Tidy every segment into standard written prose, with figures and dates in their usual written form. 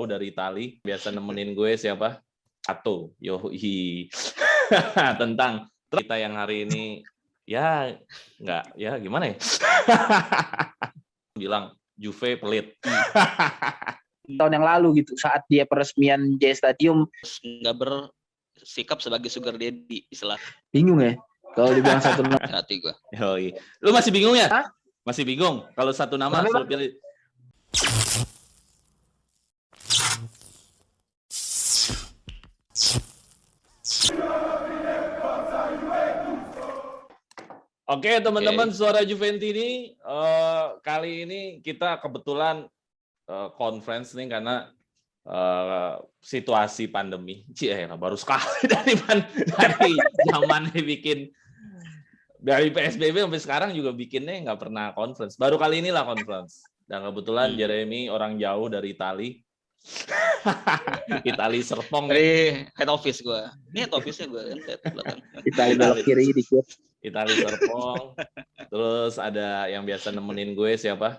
dari Itali, biasa nemenin gue siapa? Ato, yoi. Tentang kita yang hari ini, ya nggak, ya gimana ya? Bilang Juve pelit. Tahun yang lalu gitu, saat dia peresmian J Stadium nggak bersikap sebagai sugar daddy istilah. bingung ya kalau dibilang satu nama. Hati gue. Yoi. Lu masih bingung ya? Hah? Masih bingung? Kalau satu nama Kenapa, suruh pilih. Oke teman-teman, Suara Juventini, kali ini kita kebetulan conference nih karena situasi pandemi. Baru sekali dari zaman bikin dari PSBB sampai sekarang juga bikinnya nggak pernah conference. Baru kali inilah conference. Dan kebetulan Jeremy orang jauh dari Itali. Itali Serpong. Dari head office gue. Ini head office-nya gue kan. Itali belok kiri dikit. Itali Serpong. Terus ada yang biasa nemenin gue siapa?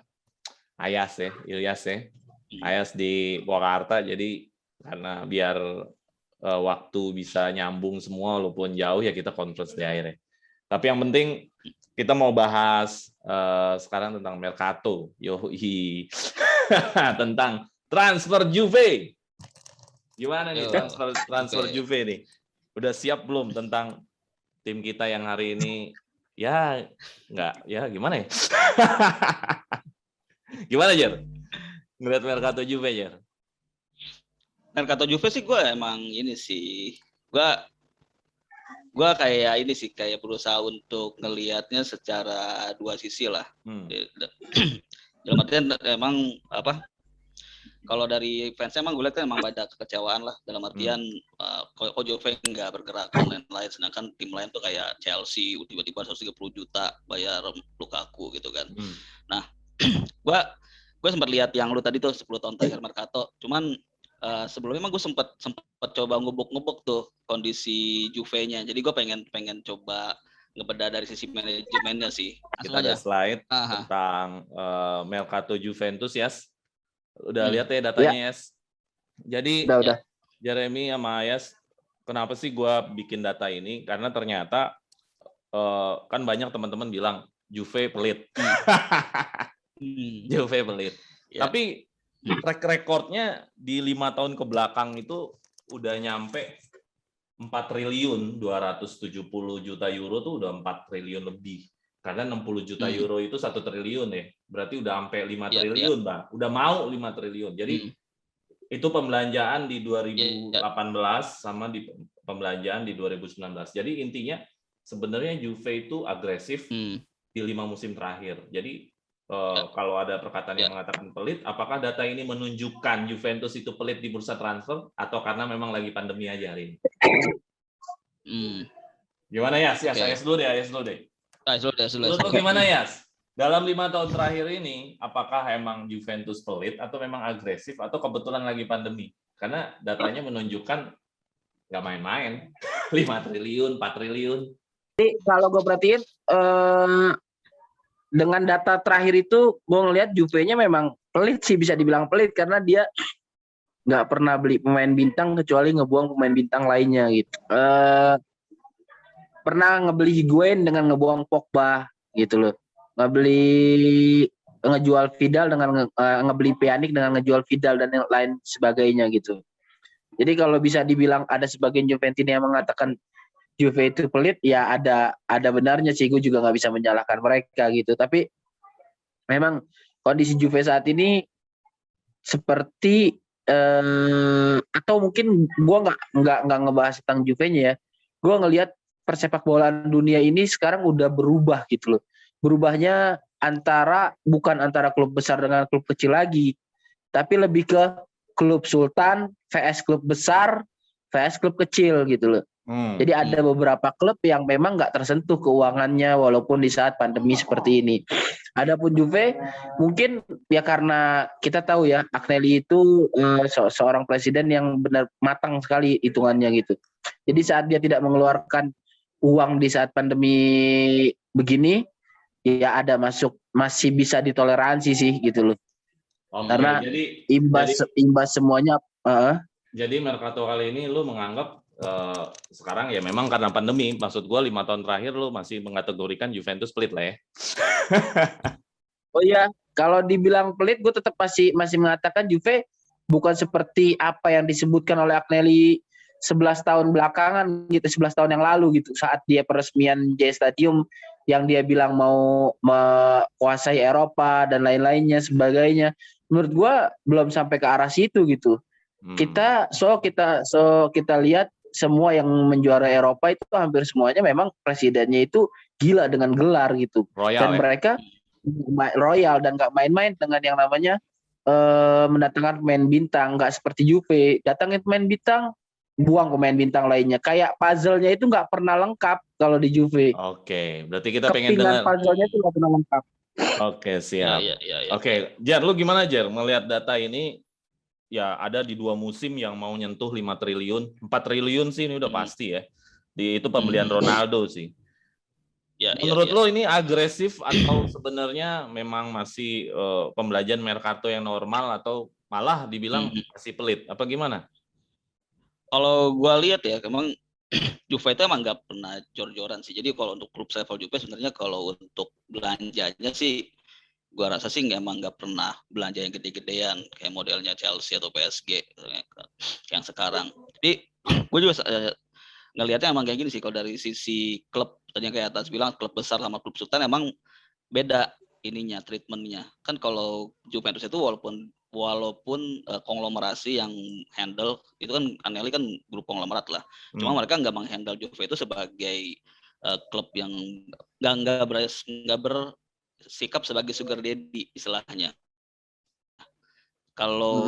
Ayas ya, Ilyas ya. Ayas di Purwakarta. Jadi karena biar waktu bisa nyambung semua walaupun jauh ya kita conference di akhirnya. Tapi yang penting kita mau bahas sekarang tentang Mercato. Yoi. Tentang transfer Juve. Gimana nih transfer Juve nih? Udah siap belum tentang tim kita yang hari ini? Ya nggak, ya gimana ya? Gimana Jer? Ngeliat Mercato Juve Jer? Mercato Juve sih gue emang ini sih. Gue kayak ini sih, kayak berusaha untuk ngelihatnya secara dua sisi lah. Dalam artian emang apa? Kalau dari fans emang gue lihat kan emang ada kekecewaan lah, dalam artian kok Juve nggak bergerak dan lain-lain, sedangkan tim lain tuh kayak Chelsea tiba-tiba 130 juta bayar Lukaku gitu kan. Nah, gue sempat lihat yang lu tadi tuh 10 tahun terakhir Mercato, cuman sebelumnya gue sempat coba ngubuk tuh kondisi Juve-nya, jadi gue pengen coba ngebedah dari sisi manajemennya sih. Kita ada slide tentang Mercato Juventus ya. Udah lihat ya datanya, Yes? Jadi Udah. Jeremy sama Ayas, kenapa sih gue bikin data ini? Karena ternyata kan banyak teman-teman bilang Juve pelit. Juve pelit. Tapi track recordnya di 5 tahun ke belakang itu udah nyampe 4 triliun 270 juta euro tuh udah 4 triliun lebih. Karena 60 juta euro itu 1 triliun ya. Berarti udah sampai 5 triliun, Bang. Udah mau 5 triliun. Jadi itu pembelanjaan di 2018 sama di pembelanjaan di 2019. Jadi intinya sebenarnya Juve itu agresif di 5 musim terakhir. Jadi kalau ada perkataan yang mengatakan pelit, apakah data ini menunjukkan Juventus itu pelit di bursa transfer atau karena memang lagi pandemi aja hari ini? Gimana ya? Ayas dulu deh. Menurut gimana Yas? Dalam 5 tahun terakhir ini, apakah emang Juventus pelit atau memang agresif atau kebetulan lagi pandemi? Karena datanya menunjukkan nggak main-main, 5 triliun, 4 triliun. Jadi kalau gue perhatiin dengan data terakhir itu, gue ngelihat Juve-nya memang pelit sih, bisa dibilang pelit karena dia nggak pernah beli pemain bintang kecuali ngebuang pemain bintang lainnya gitu. Pernah ngebeli Higuain dengan ngebuang Pogba gitu loh. Ngejual Vidal dengan ngebeli Pjanic dengan ngejual Vidal dan yang lain sebagainya gitu. Jadi kalau bisa dibilang ada sebagian Juventini yang mengatakan Juve itu pelit, ya ada benarnya sih, gue juga nggak bisa menyalahkan mereka gitu. Tapi memang kondisi Juve saat ini seperti atau mungkin gue nggak ngebahas tentang Juve-nya ya. Gue ngelihat persepak bolaan dunia ini sekarang udah berubah gitu loh. Berubahnya bukan antara klub besar dengan klub kecil lagi, tapi lebih ke klub sultan vs klub besar vs klub kecil gitu loh. Jadi ada beberapa klub yang memang nggak tersentuh keuangannya walaupun di saat pandemi seperti ini. Adapun Juve mungkin ya karena kita tahu ya Agnelli itu seorang presiden yang benar matang sekali hitungannya gitu. Jadi saat dia tidak mengeluarkan uang di saat pandemi begini, ya ada masih bisa ditoleransi sih gitu loh. Karena jadi imbas semuanya. Jadi Mercato kali ini lu menganggap sekarang ya memang karena pandemi, maksud gua 5 tahun terakhir lu masih mengategorikan Juventus pelit lah ya. Oh iya, kalau dibilang pelit, gue tetap masih mengatakan Juve bukan seperti apa yang disebutkan oleh Agnelli 11 tahun belakangan gitu, 11 tahun yang lalu gitu, saat dia peresmian J Stadium yang dia bilang mau menguasai Eropa dan lain-lainnya sebagainya. Menurut gue belum sampai ke arah situ gitu. Kita lihat semua yang menjuara Eropa itu hampir semuanya memang presidennya itu gila dengan gelar gitu. Royal, dan ya? Mereka royal dan nggak main-main dengan yang namanya mendatangkan pemain bintang, nggak seperti Juve datangin pemain bintang, buang pemain bintang lainnya, kayak puzzle-nya itu nggak pernah lengkap kalau di Juve. Oke, berarti kita pengen dengar puzzle-nya itu nggak pernah lengkap. Oke, siap. Ya. Oke, Jar, lu gimana Jar melihat data ini? Ya ada di 2 musim yang mau nyentuh 5 triliun, 4 triliun sih ini udah pasti ya. Itu pembelian Ronaldo sih. Menurut lo ini agresif atau sebenarnya memang masih pembelajaran Mercato yang normal atau malah dibilang masih pelit? Apa gimana? Kalau gua lihat ya, memang Juve itu emang nggak pernah jor-joran sih. Jadi kalau untuk klub level Juve sebenarnya kalau untuk belanjanya sih, gua rasa sih emang nggak pernah belanja yang gede-gedean kayak modelnya Chelsea atau PSG yang sekarang. Jadi gue juga ngelihatnya emang kayak gini sih. Kalau dari sisi klub, tadi yang kayak atas bilang klub besar sama klub sultan emang beda ininya, treatmentnya. Kan kalau Juventus itu walaupun konglomerasi yang handle itu kan Agnelli kan grup konglomerat lah. Cuma mereka nggak menghandle Juve itu sebagai klub yang nggak bersikap sebagai sugar daddy istilahnya. Kalau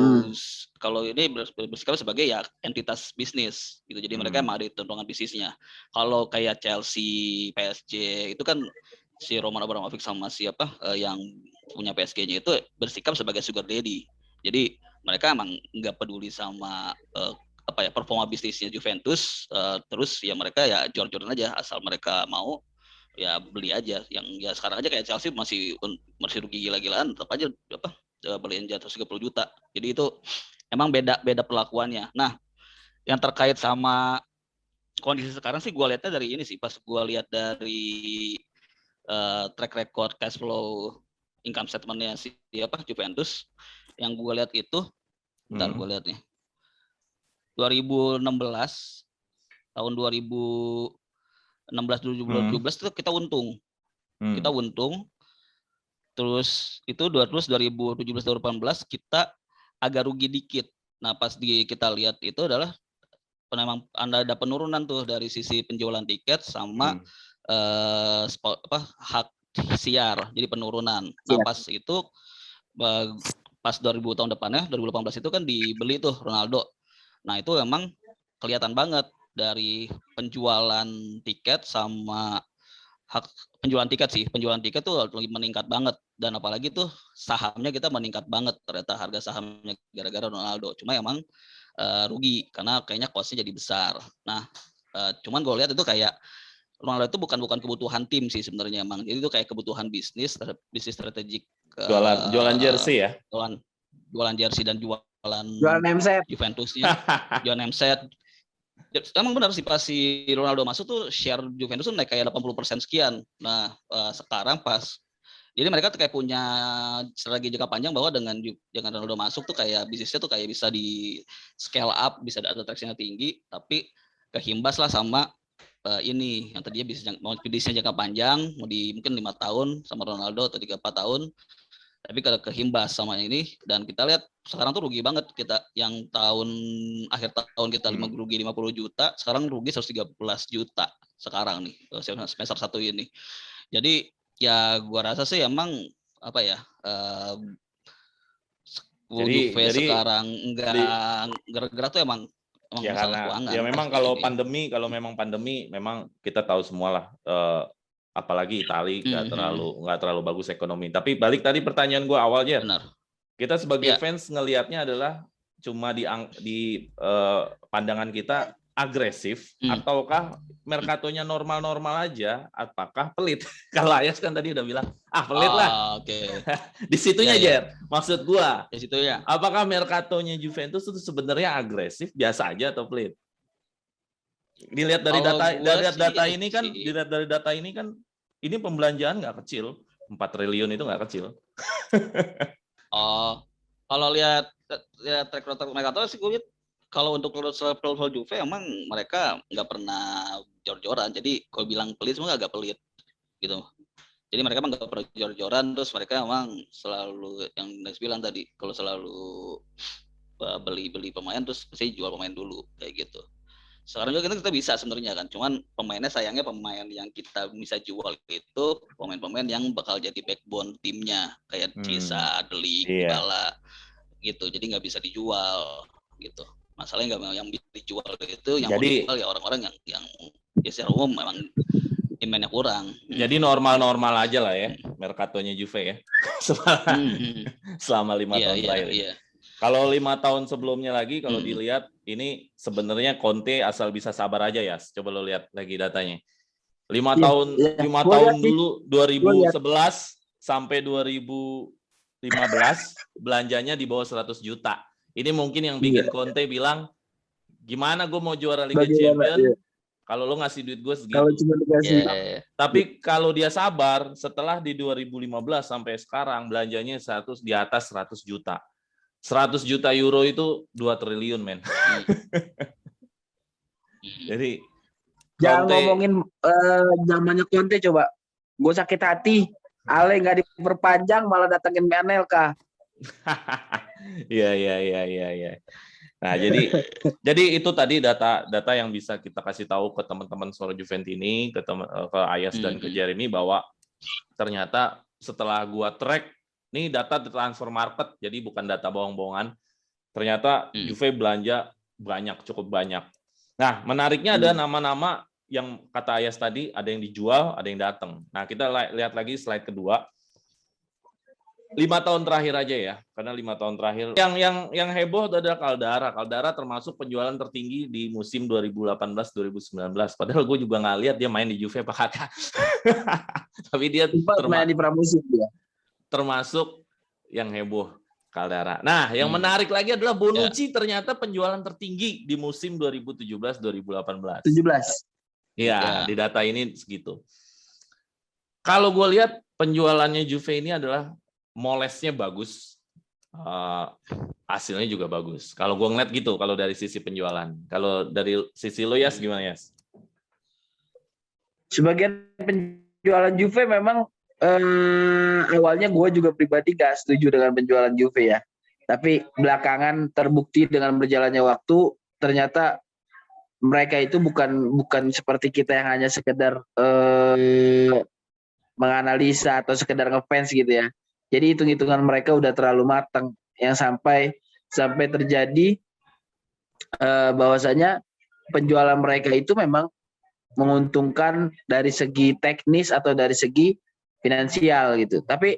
ini bersikap sebagai ya entitas bisnis gitu. Jadi mereka emang ada hitungan bisnisnya. Kalau kayak Chelsea, PSG itu kan si Roman Abramovich sama siapa yang punya PSG-nya itu bersikap sebagai sugar daddy. Jadi mereka emang nggak peduli sama performa bisnisnya Juventus, terus ya mereka ya jor-joran aja, asal mereka mau ya beli aja. Yang ya sekarang aja kayak Chelsea masih rugi gila-gilaan, tetap aja beliin jatuh 30 juta. Jadi itu emang beda perlakuannya. Nah, yang terkait sama kondisi sekarang sih gue lihatnya dari ini sih, pas gue lihat dari track record cash flow income statementnya si Juventus, yang gue lihat itu bentar gue lihat nih 2016 tahun 2016 2017 itu kita untung. Terus 2017-2018 kita agak rugi dikit. Nah, pas kita lihat itu adalah memang ada penurunan tuh dari sisi penjualan tiket sama hak siar. Jadi penurunan. Nah, pas itu pas 2000 tahun depannya 2018 itu kan dibeli tuh Ronaldo. Nah, itu memang kelihatan banget dari penjualan tiket sama hak penjualan tiket tuh lagi meningkat banget, dan apalagi tuh sahamnya kita meningkat banget ternyata harga sahamnya gara-gara Ronaldo. Cuma emang rugi karena kayaknya cost-nya jadi besar. Nah, cuman gue lihat itu kayak Ronaldo itu bukan kebutuhan tim sih sebenarnya emang. Jadi itu kayak kebutuhan bisnis strategik. Jualan jersey ya? Jualan jersey dan jualan M-set. Juventusnya. Jualan M-set. Emang benar sih pas si Ronaldo masuk tuh share Juventus tuh naik kayak 80% sekian. Nah, sekarang jadi mereka tuh kayak punya strategi jangka panjang bahwa dengan Ronaldo masuk tuh kayak bisnisnya tuh kayak bisa di scale up, bisa ada traction tinggi, tapi kehimbas lah sama ini yang tadinya bisnisnya jangka panjang, mau mungkin 5 tahun sama Ronaldo atau 3-4 tahun. Tapi kalau kehimbas sama ini, dan kita lihat sekarang tuh rugi banget kita, yang akhir tahun kita rugi 50 juta, sekarang rugi 113 juta sekarang nih semester 1 ini. Jadi ya gua rasa sih emang apa ya, Juve sekarang enggak gerak tuh emang ya karena keuangan. Ya memang kalau memang pandemi memang kita tahu semua lah, apalagi Itali nggak terlalu bagus ekonomi. Tapi balik tadi pertanyaan gue awalnya, kita sebagai fans ngelihatnya adalah cuma di pandangan kita agresif ataukah merkatonya normal-normal aja? Apakah pelit? Kalau Ayas kan tadi udah bilang, pelit lah. Oke. Di situnya Jer, maksud gua. Di situ ya. Apakah merkatonya Juventus itu sebenarnya agresif, biasa aja atau pelit? Dilihat dari data ini kan, ini pembelanjaan nggak kecil, 4 triliun itu nggak kecil. Kalau lihat track record mereka tuh sih gue lihat kalau untuk level Juve emang mereka nggak pernah jor-joran. Jadi kalau bilang pelit semua agak pelit gitu. Jadi mereka emang nggak pernah jor-joran, terus mereka emang selalu yang Next bilang tadi, kalau selalu beli pemain terus pasti jual pemain dulu kayak gitu. Sekarang juga kita bisa sebenarnya kan, cuman pemainnya sayangnya pemain yang kita bisa jual itu pemain-pemain yang bakal jadi backbone timnya kayak Cisa, Delik, Dybala gitu. Jadi nggak bisa dijual gitu. Masalahnya nggak yang bisa dijual itu yang mau dijual ya orang-orang yang secara umum memang demandnya kurang. Jadi normal-normal aja lah ya merkatonya Juve ya. Selama 5 tahun terakhir. Iya. Kalau 5 tahun sebelumnya lagi, kalau dilihat ini sebenarnya Conte asal bisa sabar aja ya. Coba lo lihat lagi datanya. 5 tahun dulu 2011 sampai 2015 belanjanya di bawah 100 juta. Ini mungkin yang bikin Conte bilang, gimana gue mau juara Liga Champions kalau lo ngasih duit gue segitu. Kalau cuma dikasih. Tapi kalau dia sabar, setelah di 2015 sampai sekarang belanjanya di atas 100 juta. 100 juta euro itu 2 triliun, men. Jadi jangan ngomongin zamannya Conte coba. Gue sakit hati. Ale nggak diperpanjang malah datengin Anelka. Iya. Nah, jadi itu tadi data yang bisa kita kasih tahu ke teman-teman Soro Juventini, ke Ayas dan ke Jeremy bahwa ternyata setelah gua track, ini data transfer market, jadi bukan data bohong-bohongan. Ternyata Juve belanja cukup banyak. Nah, menariknya ada nama-nama yang kata Ayas tadi, ada yang dijual, ada yang datang. Nah, kita lihat lagi slide kedua. 5 tahun terakhir aja ya, karena 5 tahun terakhir yang heboh adalah Caldara termasuk penjualan tertinggi di musim 2018-2019. Padahal gue juga nggak lihat dia main di Juve apa kagak. Tapi dia main di pramusim dia. Termasuk yang heboh Caldara. Nah, yang menarik lagi adalah Bonucci ternyata penjualan tertinggi di musim 2017-2018. 17. Iya, di data ini segitu. Kalau gue lihat penjualannya Juve ini adalah molesnya bagus, hasilnya juga bagus. Kalau gue ngeliat gitu, kalau dari sisi penjualan. Kalau dari sisi lo, Yas, gimana, Yas? Sebagian penjualan Juve memang awalnya gue juga pribadi gak setuju dengan penjualan Juve ya. Tapi belakangan terbukti dengan berjalannya waktu, ternyata mereka itu bukan seperti kita yang hanya sekedar menganalisa atau sekedar ngefans gitu ya. Jadi hitung-hitungan mereka udah terlalu matang yang sampai terjadi bahwasanya penjualan mereka itu memang menguntungkan dari segi teknis atau dari segi finansial gitu. Tapi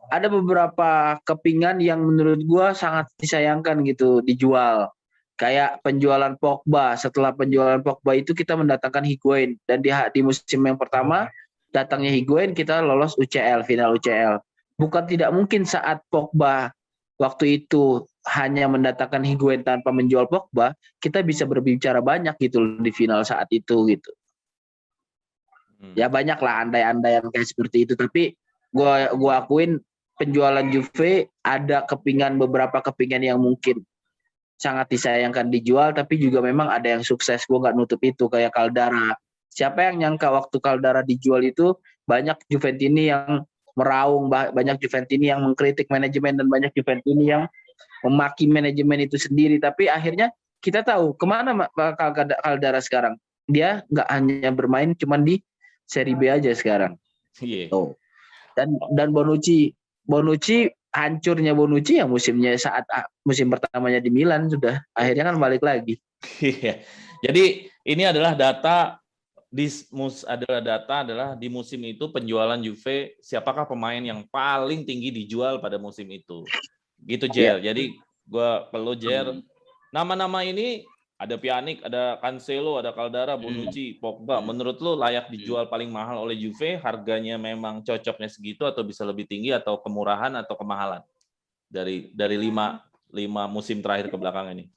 ada beberapa kepingan yang menurut gua sangat disayangkan gitu dijual. Kayak penjualan Pogba. Setelah penjualan Pogba itu kita mendatangkan Higuain, dan di musim yang pertama datangnya Higuain kita lolos UCL, final UCL. Bukan tidak mungkin saat Pogba waktu itu hanya mendatangkan Higuain tanpa menjual Pogba, kita bisa berbicara banyak gitu di final saat itu gitu. Ya banyak lah andai-andai yang kayak seperti itu. Tapi gua akuin penjualan Juve ada beberapa kepingan yang mungkin sangat disayangkan dijual, tapi juga memang ada yang sukses. Gua nggak nutup itu, kayak Caldara. Siapa yang nyangka waktu Caldara dijual itu banyak Juventini yang meraung, banyak Juventini yang mengkritik manajemen, dan banyak Juventini yang memaki manajemen itu sendiri. Tapi akhirnya kita tahu kemana Caldara sekarang. Dia nggak hanya bermain cuman di Serie B aja sekarang. Oh. Dan Bonucci hancurnya Bonucci ya saat musim pertamanya di Milan, sudah akhirnya kan balik lagi. Jadi ini adalah data di musim itu penjualan Juve, siapakah pemain yang paling tinggi dijual pada musim itu. Gitu, Jer. Jadi gue perlu, Jer, nama-nama ini Ada Pjanic, ada Cancelo, ada Caldara, Bonucci, Pogba. Menurut lu layak dijual paling mahal oleh Juve? Harganya memang cocoknya segitu atau bisa lebih tinggi atau kemurahan atau kemahalan dari 5 musim terakhir ke belakang ini?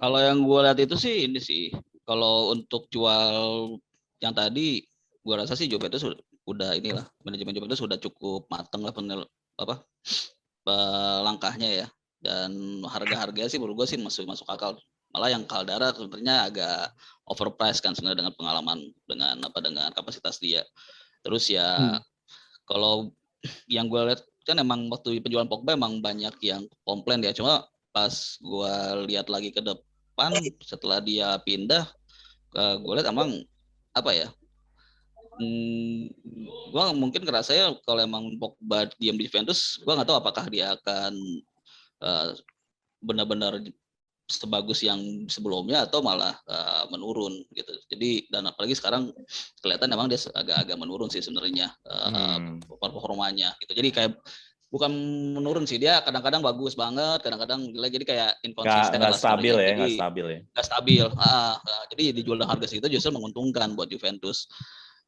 Kalau yang gue lihat itu sih ini sih. Kalau untuk jual yang tadi, gue rasa sih Juventus udah inilah, manajemen Juventus sudah cukup matang lah langkahnya ya. Dan harga-harganya sih menurut gue sih masuk akal. Malah yang Caldara sebenarnya agak overpriced kan sebenarnya dengan pengalaman dengan kapasitas dia. Terus ya kalau yang gue lihat kan emang waktu penjualan Pogba emang banyak yang komplain ya. Cuma pas gue lihat lagi ke depan setelah dia pindah, gue lihat emang apa ya? Gue mungkin ngerasanya kalau emang Pogba diam di Juventus, gue nggak tahu apakah dia akan benar-benar sebagus yang sebelumnya atau malah menurun gitu. Jadi dan apalagi sekarang kelihatan memang dia agak-agak menurun sih sebenarnya performanya gitu. Jadi kayak bukan menurun sih, dia kadang-kadang bagus banget, kadang-kadang jelek, jadi kayak inkonsisten nggak lah stabil sebenarnya. ya, Jadi nggak stabil. Jadi dijual harga segitu justru menguntungkan buat Juventus.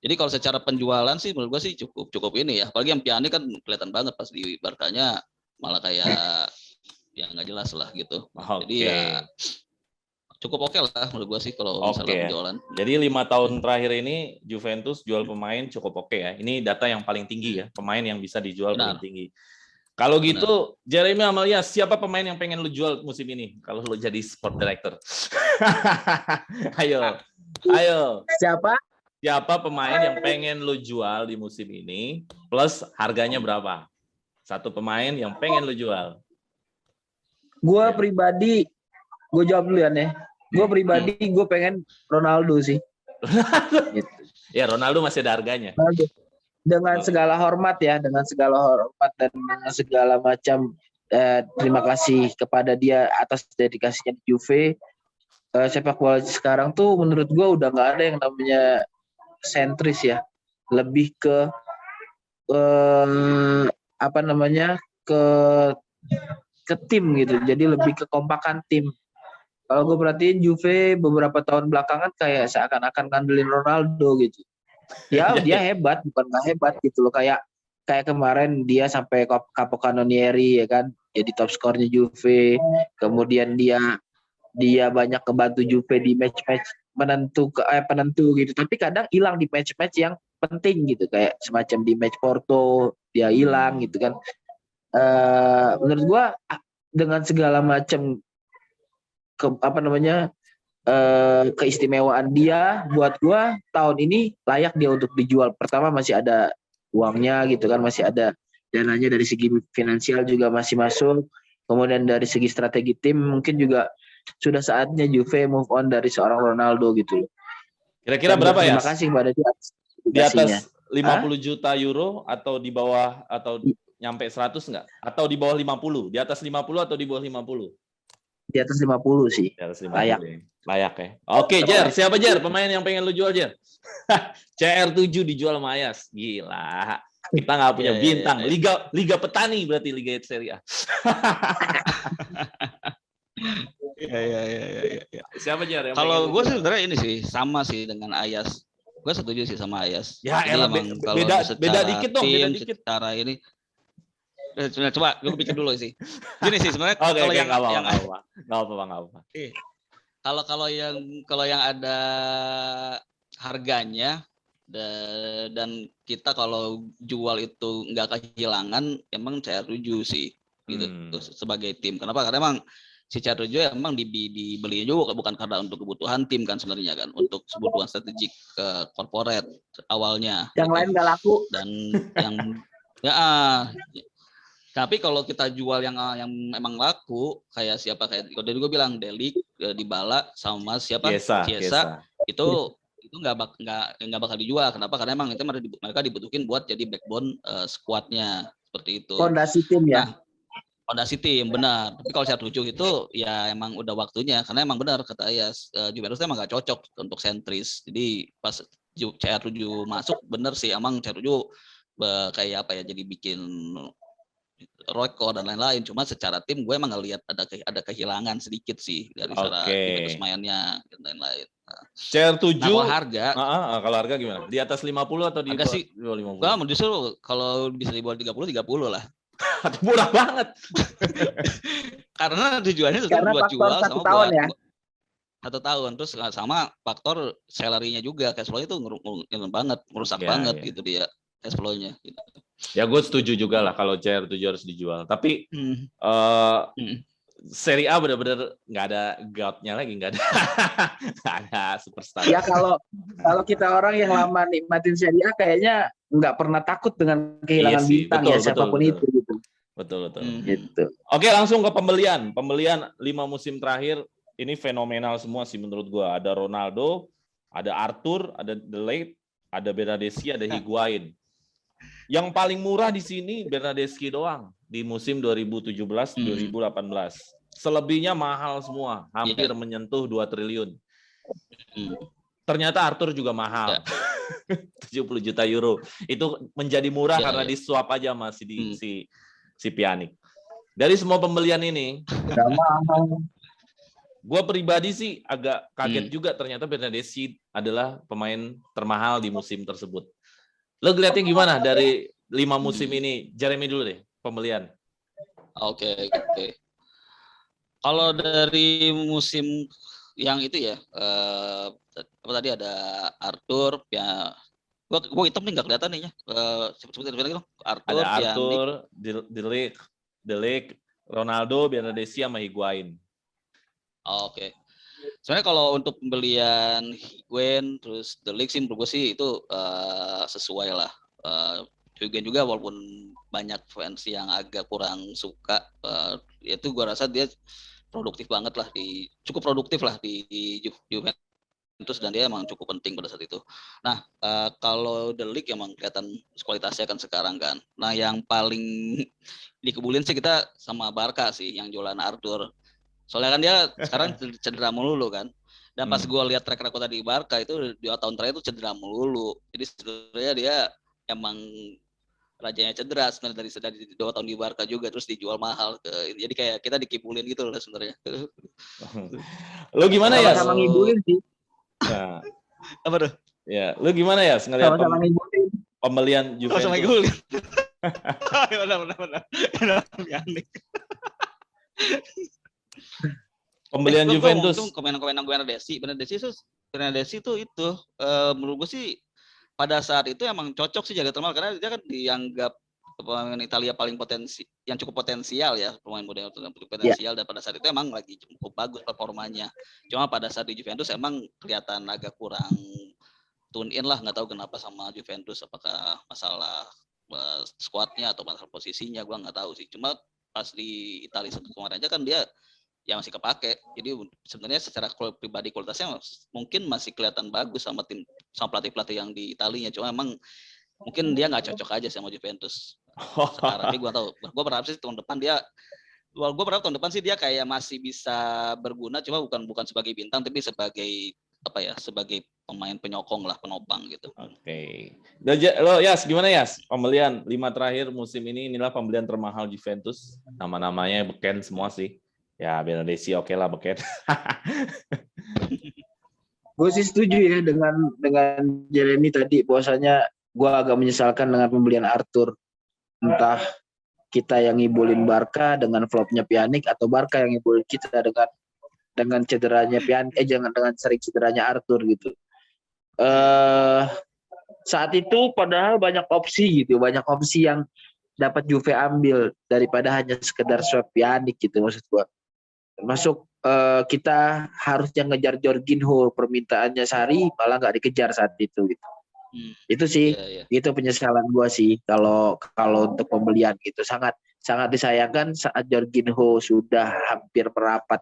Jadi kalau secara penjualan sih menurut gue sih cukup ini ya. Apalagi yang Pjanic kan kelihatan banget pas di Barkanya malah kayak ya nggak jelas lah gitu. Jadi ya cukup oke lah menurut gue sih kalau misalnya penjualan. Jadi 5 tahun terakhir ini Juventus jual pemain cukup oke ya. Ini data yang paling tinggi ya, pemain yang bisa dijual paling tinggi. Kalau gitu, Jeremy Amalia, siapa pemain yang pengen lu jual musim ini? Kalau lu jadi sport director. Ayo. Siapa pemain yang pengen lu jual di musim ini? Plus harganya berapa? Satu pemain yang pengen lu jual. Gue pribadi, gue jawab dulu ya nih. Gue pribadi, gue pengen Ronaldo sih. Gitu. Ya Ronaldo masih ada harganya. Dengan segala hormat ya, dengan segala hormat dan dengan segala macam terima kasih kepada dia atas dedikasinya di Juve. Sepak bola sekarang tuh menurut gue udah nggak ada yang namanya sentris ya, lebih ke ke tim gitu, jadi lebih kekompakan tim. Kalau gue perhatiin Juve beberapa tahun belakangan kayak seakan-akan ngandelin Ronaldo gitu. Ya dia hebat, bukan nggak hebat gitu loh, kayak kemarin dia sampai Capocannonieri ya kan, jadi top skornya Juve. Kemudian dia banyak kebantu Juve di match-match penentu gitu, tapi kadang hilang di match-match yang penting gitu, kayak semacam di match Porto dia hilang gitu kan. Menurut gua dengan segala macam keistimewaan dia, buat gua tahun ini layak dia untuk dijual. Pertama masih ada uangnya gitu kan, masih ada dananya, dari segi finansial juga masih masuk. Kemudian dari segi strategi tim mungkin juga sudah saatnya Juve move on dari seorang Ronaldo gitu. Kira-kira berapa ya? Terima kasih pada dia. Di atas 50 juta euro atau di bawah, atau nyampe 100 nggak? Atau di bawah 50? Di atas 50 atau di bawah 50? Di atas 50 sih. Di atas 50. Layak ya. Oke, Jer. Siapa Jer? Pemain yang pengen lu jual, Jer? CR7 dijual sama Ayas. Gila. Kita nggak punya bintang. Liga petani berarti, Liga Serie A. Ya. Siapa Jer? Kalau gue sih sebenarnya ini sih sama sih dengan Ayas. Gue setuju sih sama Ayas. Ya, beda dikit dong. Beda dikit. Secara ini. Coba gue pikir dulu sih. Gini sih sebenarnya kalau yang nggak apa. Kalau yang ada harganya dan kita kalau jual itu nggak kehilangan, emang CR7 sih gitu sebagai tim. Kenapa? Karena emang si CR7 emang dibeli juga bukan karena untuk kebutuhan tim kan sebenarnya kan, untuk kebutuhan strategik ke corporate awalnya. Yang lain nggak laku. Dan yang tapi kalau kita jual yang emang laku, kayak kalau dari gue bilang Delik, Dybala sama siapa Chiesa itu nggak bakal dijual. Kenapa? Karena emang itu mereka dibutuhin buat jadi backbone squadnya seperti itu. Fondasi tim ya. Fondasi tim benar. Tapi kalau CR7 itu ya emang udah waktunya, karena emang benar kata Ayas, Juventus emang nggak cocok untuk sentris. Jadi pas CR7 masuk bener sih, emang CR7 kayak apa ya, jadi bikin Royko dan lain-lain. Cuma secara tim gue emang ngelihat ada kehilangan sedikit sih dari cara Juventus mainnya dan lain-lain. CR7. Nah, kalau harga gimana? Di atas 50 atau di bawah 50? Enggak, justru kalau bisa di bawah 30 lah. Murah banget. Karena tujuannya sudah buat jual sama tahun buat ya. 1 tahun, terus sama faktor salary-nya juga, cash flow itu merusak banget gitu dia cash flow-nya gitu. Ya gue setuju juga lah kalau CR7 harus dijual. Tapi Serie A benar-benar nggak ada gout-nya lagi, nggak ada superstar. Ya kalau kita orang yang lama nikmatin Serie A kayaknya nggak pernah takut dengan kehilangan bintang siapapun itu gitu. Betul. Gitu. Oke, langsung ke pembelian. Pembelian 5 musim terakhir ini fenomenal semua sih menurut gua. Ada Ronaldo, ada Arthur, ada De Ligt, ada Bernardeschi, ada Higuain. Yang paling murah di sini Bernardeschi doang di musim 2017-2018. Selebihnya mahal semua, hampir menyentuh 2 triliun. Ternyata Arthur juga mahal. 70 juta euro. Itu menjadi murah karena di swap aja masih si Pjanic. Dari semua pembelian ini, gue pribadi sih agak kaget juga ternyata Bernardeschi adalah pemain termahal di musim tersebut. Lo ngeliatnya gimana dari 5 musim ini? Jeremy dulu deh, pembelian. Oke. Kalau dari musim yang itu ya, apa tadi ada Arthur, ya, gue hitam nih nggak kelihatan nih ya. Sebutin dong. Ada Arthur, De Ligt, Ronaldo, Bernardeschi sama Higuain. Oke. Sebenarnya kalau untuk pembelian Higuain terus De Ligt sih menurut gue sih itu sesuai lah. Higuain juga walaupun banyak fans yang agak kurang suka, itu gue rasa dia produktif banget lah cukup produktif lah di Juventus dan dia emang cukup penting pada saat itu. Nah, kalau The Ligt emang kelihatan kualitasnya kan sekarang kan. Nah, yang paling dikebulin sih kita sama Barca sih yang jualan Arthur. Soalnya kan dia sekarang cedera melulu kan. Dan pas gue lihat track record tadi Barca itu 2 tahun terakhir itu cedera melulu. Jadi sebenarnya dia emang rajanya cedera sebenarnya dari 2 tahun di Barca juga terus dijual mahal jadi kayak kita dikibulin gitu loh sebenarnya. Lo gimana ya? Sama ngibulin sih. Nah, apa tuh? Ya, lo gimana ya ngelihat pembelian Juventus? Sama ngibulin. Benar. Pembelian Juventus. Komen-komen Bernardeschi itu menurut gue sih pada saat itu emang cocok sih jaga termal karena dia kan dianggap pemain Italia paling yang cukup potensial ya, pemain muda yang cukup potensial dan pada saat itu emang lagi cukup bagus performanya. Cuma pada saat di Juventus emang kelihatan agak kurang tune in lah, nggak tahu kenapa sama Juventus, apakah masalah squadnya atau masalah posisinya gue nggak tahu sih. Cuma pas di Italia kemarin aja kan dia ya masih kepake. Jadi sebenarnya secara pribadi kualitasnya mungkin masih kelihatan bagus sama pelatih-pelatih yang di Italinya. Cuma emang mungkin dia nggak cocok aja sama Juventus sekarang. Tapi gue berharap sih tahun depan dia kayak masih bisa berguna. Cuma bukan sebagai bintang, tapi sebagai pemain penyokong lah, penopang gitu. Oke. Lo Yas, gimana Yas? Pembelian 5 terakhir musim ini inilah pembelian termahal Juventus. Nama-namanya beken semua sih. Ya, Bernardeschi oke lah beken. Gue sih setuju ya dengan Jeremy tadi, bahwasanya gue agak menyesalkan dengan pembelian Arthur. Entah kita yang ngibulin Barca dengan flopnya Pjanic atau Barca yang ngibulin kita dengan cederanya Pjanic, dengan sering cederanya Arthur gitu. Saat itu padahal banyak opsi yang dapat Juve ambil daripada hanya sekedar swap Pjanic gitu maksud gue. Masuk kita harusnya ngejar Jorginho, permintaannya Sarri malah nggak dikejar saat itu gitu. Itu sih itu penyesalan gua sih kalau untuk pembelian gitu, sangat disayangkan saat Jorginho sudah hampir merapat.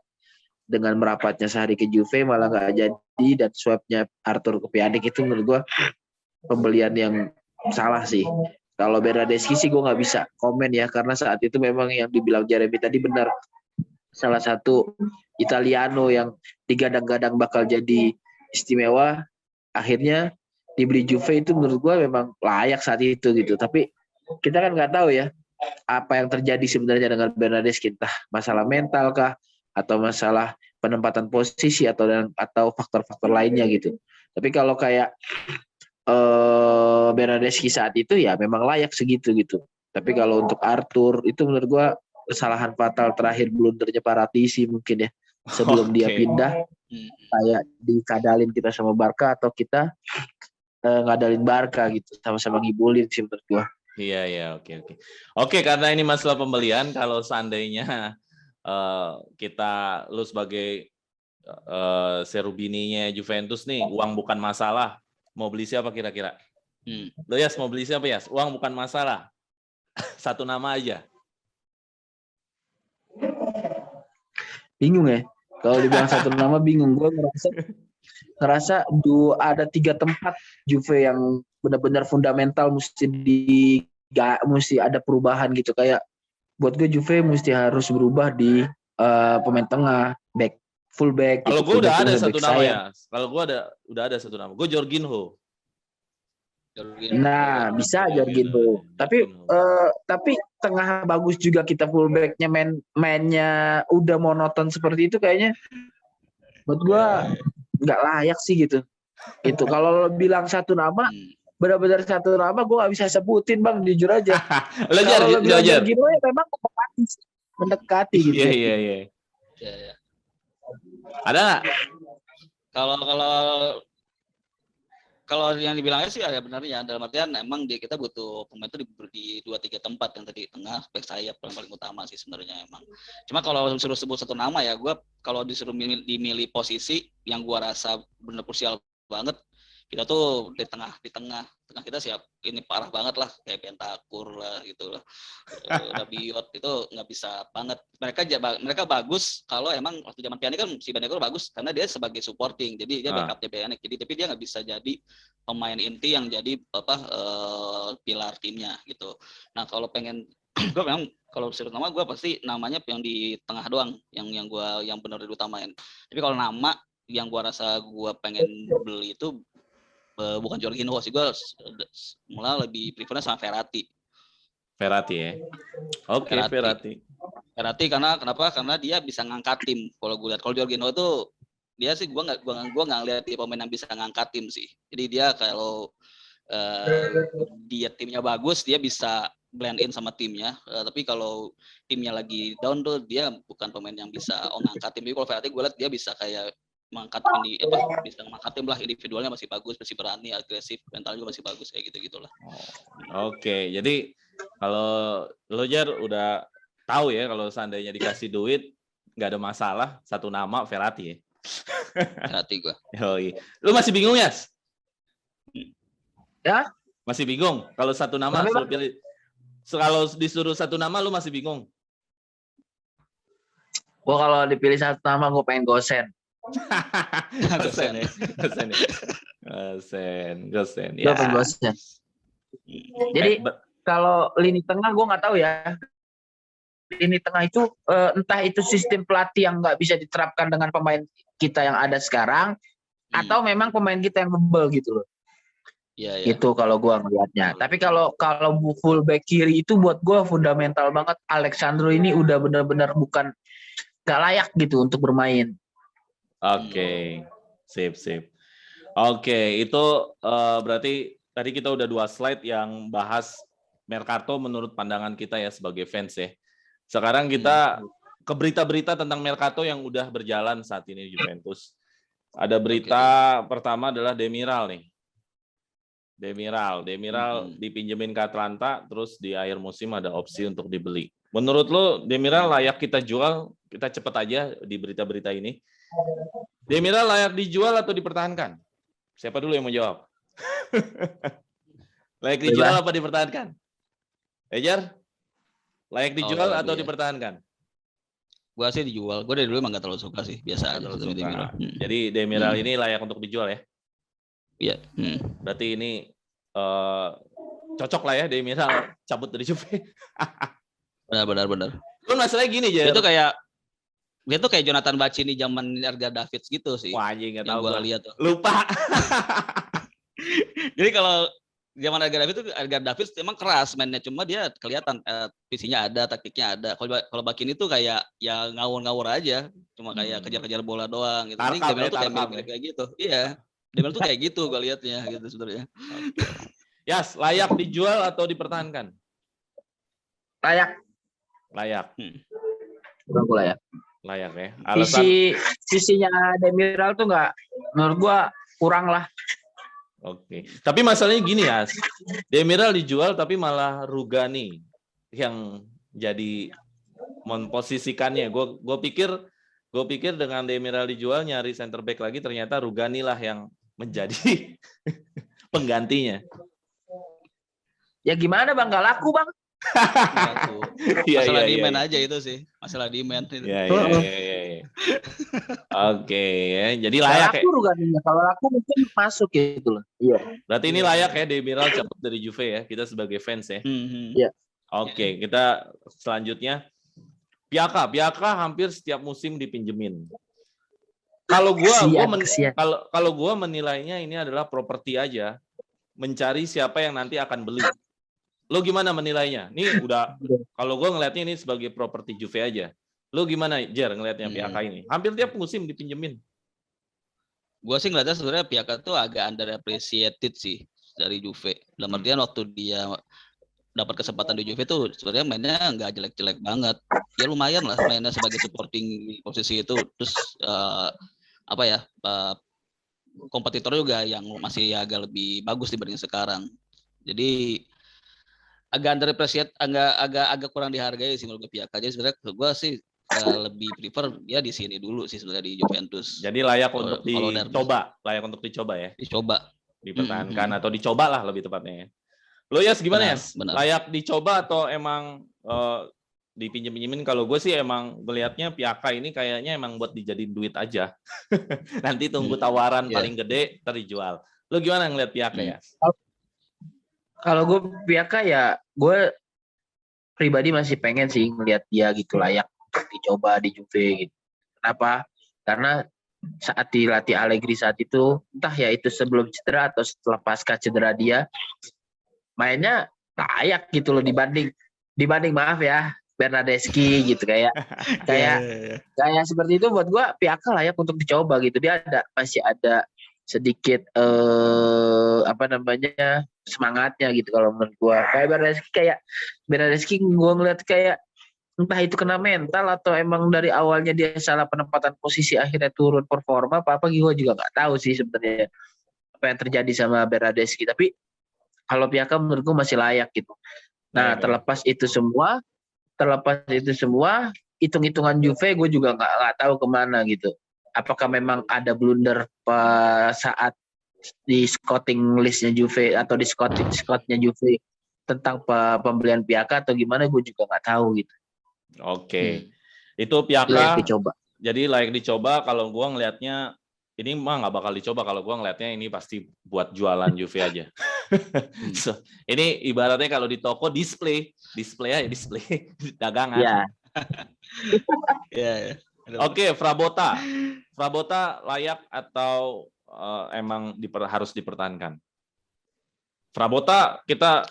Dengan merapatnya Sarri ke Juve malah nggak jadi, dan swapnya Arthur ke Pjanic itu menurut gua pembelian yang salah sih. Kalau Bernardeschi sih gua nggak bisa komen ya, karena saat itu memang yang dibilang Jeremy tadi benar. Salah satu Italiano yang digadang-gadang bakal jadi istimewa, akhirnya dibeli Juve itu menurut gue memang layak saat itu gitu. Tapi kita kan nggak tahu ya apa yang terjadi sebenarnya dengan Bernardeschi, entah masalah mental kah atau masalah penempatan posisi atau faktor-faktor lainnya gitu. Tapi kalau kayak Bernardeschi saat itu ya memang layak segitu gitu. Tapi kalau untuk Arthur itu menurut gua kesalahan fatal terakhir blundernya Paratici mungkin ya, sebelum dia pindah, kayak dikadalin kita sama Barca atau kita ngadalin Barca gitu, sama-sama ngibulin sih menurut gua. Iya, oke, karena ini masalah pembelian, kalau seandainya lu sebagai Cherubini-nya Juventus nih, uang bukan masalah, mau beli siapa kira-kira? Lo Yas, mau beli siapa Yas? Uang bukan masalah, satu nama aja. Bingung ya, kalau dibilang satu nama bingung. Gue ngerasa ada 3 tempat Juve yang benar-benar fundamental mesti ada perubahan gitu. Kayak buat gue Juve mesti harus berubah di pemain tengah, fullback. Kalau gue udah ada satu nama ya. Kalau gue udah ada satu nama. Gue Jorginho. Nah, bisa Jorginho. Tapi tengah bagus juga kita, fullbacknya mainnya udah monoton seperti itu kayaknya. Buat gue nggak layak sih gitu. Itu kalau lo bilang satu nama, benar-benar satu nama gue nggak bisa sebutin bang, jujur aja. Kalau lo bilang Jorginho ya memang mendekati gitu. Iya. Ada nggak? Kalau yang dibilangnya sih ada benarnya, dalam artian emang kita butuh pemain itu di 2-3 tempat, yang tadi tengah, back sayap yang paling utama sih sebenarnya emang. Cuma kalau disuruh sebut satu nama ya, gue kalau disuruh dimilih posisi yang gue rasa bener krusial banget, kita tuh di tengah kita siap, ini parah banget lah, kayak Bentancur lah gitu lah, Rabiot itu nggak bisa banget. Mereka bagus kalau emang waktu zaman Pjanic kan si Bentancur bagus karena dia sebagai supporting, jadi dia backupnya Pjanic, jadi tapi dia nggak bisa jadi pemain inti yang jadi pilar timnya gitu. Nah kalau gue memang kalau disuruh nama, gue pasti namanya yang di tengah doang, yang benar diutamain. Tapi kalau nama yang gue rasa gue pengen beli itu bukan Jorginho sih, gue malah lebih prefernya sama Verratti ya. Oke, Verratti karena dia bisa ngangkat tim. Kalau gue lihat, kalau Jorginho itu dia sih gue nggak lihat dia pemain yang bisa ngangkat tim sih. Jadi dia kalau dia timnya bagus, dia bisa blend in sama timnya. Tapi kalau timnya lagi down tuh dia bukan pemain yang bisa ngangkat tim. Tapi kalau Verratti gue lihat dia bisa kayak mengangkat bisa mengangkat tim lah, individualnya masih bagus, masih berani, agresif, mental juga masih bagus, kayak gitu-gitulah. Oke, jadi kalau lo Jar udah tahu ya, kalau seandainya dikasih duit nggak ada masalah, satu nama Verratti ya. Verratti gue. Lu masih bingung ya? Ya? Masih bingung kalau satu nama suruh pilih. Kalau disuruh satu nama lu masih bingung? Gue kalau dipilih satu nama gue pengen Gosen. Gosen. Ya. Gosen. Jadi kalau lini tengah gue nggak tahu ya. Lini tengah itu entah itu sistem pelatih yang nggak bisa diterapkan dengan pemain kita yang ada sekarang, atau memang pemain kita yang bebel gitu loh. Iya. Itu kalau gue ngelihatnya. Tapi kalau full back kiri itu buat gue fundamental banget. Alexandro ini udah benar-benar bukan nggak layak gitu untuk bermain. Oke. Sip. Oke, itu berarti tadi kita udah 2 slide yang bahas Mercato menurut pandangan kita ya sebagai fans ya. Sekarang kita ke berita-berita tentang Mercato yang udah berjalan saat ini di Juventus. Ada berita pertama adalah Demiral nih. Demiral dipinjemin ke Atlanta, terus di akhir musim ada opsi untuk dibeli. Menurut lo Demiral layak kita jual? Kita cepet aja di berita-berita ini. Demiral layak dijual atau dipertahankan? Siapa dulu yang mau jawab? Layak dijual apa dipertahankan? Ejar? Layak dijual atau dipertahankan? Gua sih dijual. Gua dari dulu emang gak terlalu suka sih, biasa aja. Jadi Demiral ini layak untuk dijual ya? Iya. Berarti ini cocok lah ya Demiral cabut dari Juve. Benar. Lu masalahnya gini aja. Dia tuh kayak Jonathan Bacchini zaman Edgar Davids gitu sih. Wah, anjing, nggak tahu gua lihat tuh. Lupa. Jadi kalau zaman Edgar Davids emang keras mainnya, cuma dia kelihatan visinya ada, taktiknya ada. Kalau Bakini tuh kayak ya ngawur-ngawur aja, cuma kayak kejar-kejar bola doang gitu. Ini Dembele tuh kayak mirip-mirip kayak gitu. Iya. Dembele tuh kayak gitu gue liatnya gitu sebenarnya. Yas, layak dijual atau dipertahankan? Layak. Aku layak. Layak ya. Visinya Demiral tuh nggak, menurut gua kurang lah. Oke. Tapi masalahnya gini ya, Demiral dijual tapi malah Rugani yang jadi memposisikannya. Gue pikir dengan Demiral dijual nyari center back lagi, ternyata Rugani lah yang menjadi penggantinya. Ya gimana Bang, nggak laku Bang. Masalah demand aja itu sih, masalah demand itu. Iya. Oke, ya. Jadi layak ya. Ruganinya kalau laku mungkin masuk gitu loh. Iya. Berarti ini layak ya Demiral cabut dari Juve ya, kita sebagai fans ya. Iya. Oke, kita selanjutnya Piaka hampir setiap musim dipinjemin. Kalau gua menilainya ini adalah properti aja, mencari siapa yang nanti akan beli. Lo gimana menilainya? Ini udah, kalau gue ngelihatnya ini sebagai properti Juve aja. Lo gimana, Jer, ngelihatnya Piaka ini? Hampir tiap musim dipinjemin. Gue sih ngeliatnya sebenarnya Piaka tuh agak underappreciated sih dari Juve. Dalam artian waktu dia dapat kesempatan di Juve tuh sebenarnya mainnya nggak jelek-jelek banget. Ya lumayan lah mainnya sebagai supporting posisi itu. Terus kompetitor juga yang masih agak lebih bagus dibanding sekarang. Jadi agak underappreciated, agak kurang dihargai sih menurut gue Piaka. Jadi sebenarnya gue sih lebih prefer dia di sini dulu sih sebenarnya di Juventus. Jadi layak untuk dicoba ya. Dicoba. Dipertahankan atau dicoba lah lebih tepatnya ya. Lo Yas gimana ya? Layak dicoba atau emang dipinjem-pinjemin? Kalau gue sih emang melihatnya Piaka ini kayaknya emang buat dijadiin duit aja. Nanti tunggu tawaran paling gede terjual. Lo gimana ngeliat Piaka ya? Kalau gue Piaka ya, gue pribadi masih pengen sih ngelihat dia gitu layak untuk dicoba di Juve gitu. Kenapa? Karena saat dilatih Allegri saat itu, entah ya itu sebelum cedera atau setelah pasca cedera dia, mainnya layak gitu loh dibanding maaf ya Bernardeschi gitu kayak seperti itu. Buat gue Piaka layak untuk dicoba gitu. Dia masih ada sedikit semangatnya gitu kalau menurut gua. Kayak Bernardeschi gua ngeliat kayak entah itu kena mental atau emang dari awalnya dia salah penempatan posisi akhirnya turun performa apa gua juga nggak tahu sih sebenarnya apa yang terjadi sama Bernardeschi. Tapi kalau Piaka menurut gua masih layak gitu. Nah, terlepas itu semua hitung-hitungan Juve gue juga nggak tahu kemana gitu. Apakah memang ada blunder saat di scouting listnya Juve atau di scoutnya Juve tentang pembelian Piaka atau gimana, gue juga nggak tahu gitu. Oke. Itu Piaka layak dicoba. Jadi layak dicoba. Kalau gue ngelihatnya ini mah nggak bakal dicoba. Kalau gue ngelihatnya ini pasti buat jualan Juve aja. So, ini ibaratnya kalau di toko display dagangan. Iya. Yeah. Oke, Frabotta layak atau emang harus dipertahankan? Frabotta kita